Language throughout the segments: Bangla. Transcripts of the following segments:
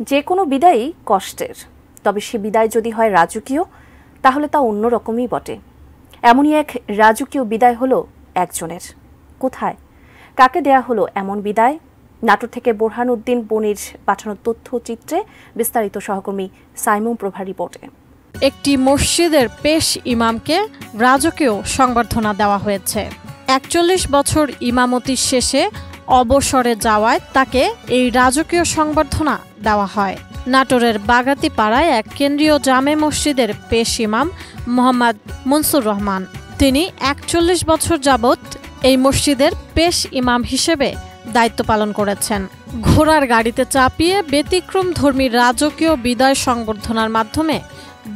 যে কোনো বিদায়ই কষ্টের, তবে সে বিদায় যদি হয় রাজকীয় তাহলে তা অন্যরকমই বটে। এমনই এক রাজকীয় বিদায় হলো একজনের। কোথায়, কাকে দেয়া হলো এমন বিদায়? নাটোর থেকে বোরহান উদ্দিন বনির পাঠানো তথ্যচিত্রে বিস্তারিত সহকর্মী সাইমুম প্রভার রিপোর্টে। একটি মসজিদের পেশ ইমামকে রাজকীয় সংবর্ধনা দেওয়া হয়েছে। ৪১ বছর ইমামতির শেষে অবসরে যাওয়ায় তাকে এই রাজকীয় সংবর্ধনা দেওয়া হয়। নাটোরের বাগাতিপাড়ায় এক কেন্দ্রীয় জামে মসজিদের পেশ ইমাম মোহাম্মদ মনসুর রহমান। তিনি ৪১ বছর যাবৎ এই মসজিদের পেশ ইমাম হিসেবে দায়িত্ব পালন করেছেন। ঘোড়ার গাড়িতে চাপিয়ে ব্যতিক্রমধর্মী রাজকীয় বিদায় সংবর্ধনার মাধ্যমে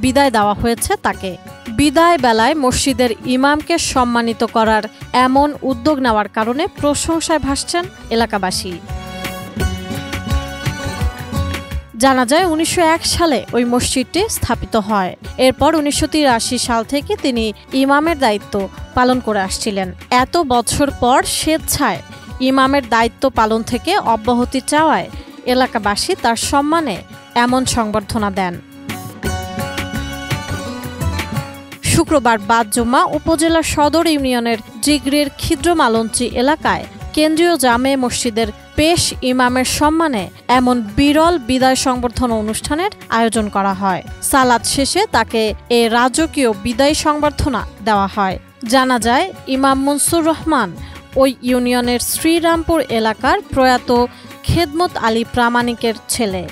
বিদায় দেওয়া হয়েছে তাকে। বিদায় বেলায় মসজিদের ইমামকে সম্মানিত করার এমন উদ্যোগ নেওয়ার কারণে প্রশংসায় ভাসছেন এলাকাবাসী। জানা যায় ১৯০১ সালে ওই মসজিদটি স্থাপিত হয়। এরপর ১৯৮৩ সাল থেকে তিনি ইমামের দায়িত্ব পালন করে আসছিলেন। এত বছর পর স্বেচ্ছায় ইমামের দায়িত্ব পালন থেকে অব্যাহতি চাওয়ায় এলাকাবাসী তার সম্মানে এমন সংবর্ধনা দেন। শুক্রবার বাদ জুমা উপজেলা সদর ইউনিয়নের জিগরির খিদ্রমালঞ্চি এলাকায় কেন্দ্রীয় জামে মসজিদের পেশ ইমামের সম্মানে এমন বিরল বিদায় সংবর্ধনা অনুষ্ঠানের আয়োজন করা হয়। সালাত শেষে তাকে এ রাজকীয় বিদায় সংবর্ধনা দেওয়া হয়। জানা যায় ইমাম মনসুর রহমান ওই ইউনিয়নের শ্রীরামপুর এলাকার প্রয়াত খেদমত আলী প্রামাণিকের ছেলে।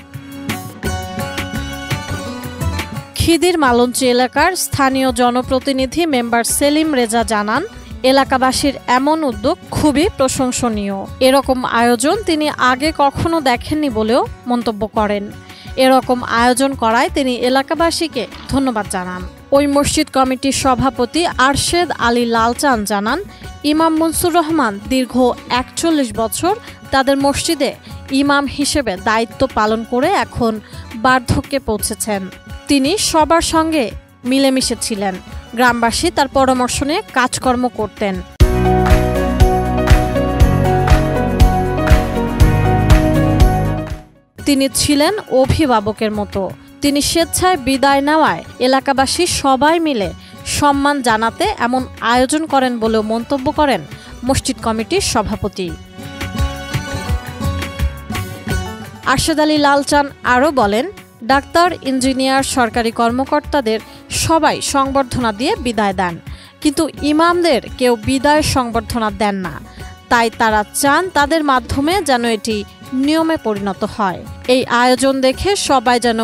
খিদির মালঞ্চি এলাকার স্থানীয় জনপ্রতিনিধি মেম্বার সেলিম রেজা জানান, এলাকাবাসীর এমন উদ্যোগ খুবই প্রশংসনীয়। এরকম আয়োজন তিনি আগে কখনো দেখেননি বলেও মন্তব্য করেন। এরকম আয়োজন করায় তিনি এলাকাবাসীকে ধন্যবাদ জানান। ওই মসজিদ কমিটির সভাপতি আরশেদ আলী লালচান জানান, ইমাম মনসুর রহমান দীর্ঘ ৪১ বছর তাদের মসজিদে ইমাম হিসেবে দায়িত্ব পালন করে এখন বার্ধক্যে পৌঁছেছেন। তিনি সবার সঙ্গে মিলেমিশে ছিলেন। গ্রামবাসী তার পরামর্শ নিয়ে কাজকর্ম করতেন। তিনি ছিলেন অভিভাবকের মতো। তিনি স্বেচ্ছায় বিদায় নেওয়ায় এলাকাবাসী সবাই মিলে সম্মান জানাতে এমন আয়োজন করেন বলেও মন্তব্য করেন মসজিদ কমিটির সভাপতি আরশেদ আলী লালচান। আরও বলেন, ডাক্তার, ইঞ্জিনিয়ার, সরকারি কর্মকর্তাদের সবাই সংবর্ধনা দিয়ে বিদায় দেন, কিন্তু ইমামদের কেউ বিদায় সংবর্ধনা দেন না। তাই তারা চান তাদের মাধ্যমে যেন এটি নিয়মে পরিণত হয়। এই আয়োজন দেখে সবাই যেন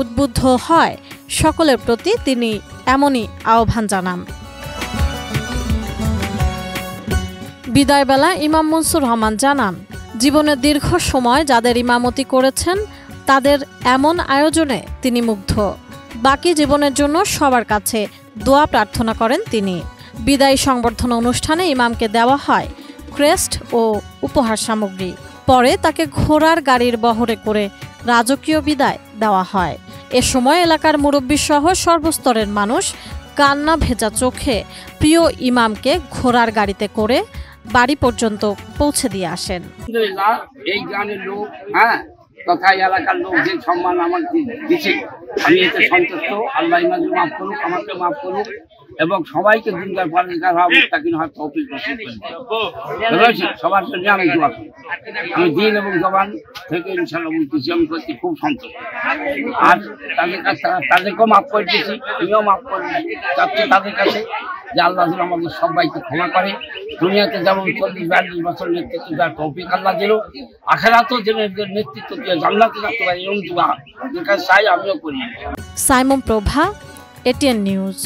উদ্বুদ্ধ হয়, সকলের প্রতি তিনি এমনই আহ্বান জানান। বিদায়বেলা ইমাম মনসুর রহমান জানান, জীবনের দীর্ঘ সময় যাদের ইমামতি করেছেন তাদের এমন আয়োজনে তিনি মুগ্ধ। বাকি জীবনের জন্য সবার কাছে দোয়া প্রার্থনা করেন তিনি। বিদায়ী সংবর্ধনা অনুষ্ঠানে ইমামকে দেওয়া হয় ক্রেস্ট ও উপহার সামগ্রী। পরে তাকে ঘোড়ার গাড়ির বহরে করে রাজকীয় বিদায় দেওয়া হয়। এ সময় এলাকার মুরব্বী সহ সর্বস্তরের মানুষ কান্না ভেজা চোখে প্রিয় ইমামকে ঘোড়ার গাড়িতে করে বাড়ি পর্যন্ত পৌঁছে দিয়ে আসেন। এই গ্রামের লোক তথা এলাকার লোক যে সম্মান আমাকে দিচ্ছে, আমি এতে সন্তুষ্ট। আল্লাহ ইমাদের মাফ করুক, আমাকে মাফ করুক এবং সবাইকে দুনিয়ার পরিষ্কার হওয়া মুস্তাকিন হওয়ার তৌফিক নসিব করুন। সবার জন্য আমি দোয়া করি। আমি দিন এবং জবান থেকে ইনশাআল্লাহ বলতেছি, আমি করতে খুব সন্তুষ্ট। আর তাদের কাছে তাদেরকেও মাফ করে দিয়েছি, আমিও মাফ করে চাচ্ছি তাদের কাছে যে আল্লাহ আমাদের সবাইকে ক্ষমা করে। দুনিয়াতে যেমন 40-42 বছর নেতৃত্ব দেওয়ার তৌফিক আল্লাহ দিল, আখিরাতেও যেন নেতৃত্ব দিয়ে জান্নাতে যেতে পারে এরকম দোয়া চাই, আমিও করি। সাইমুম প্রভা, এটিএন নিউজ।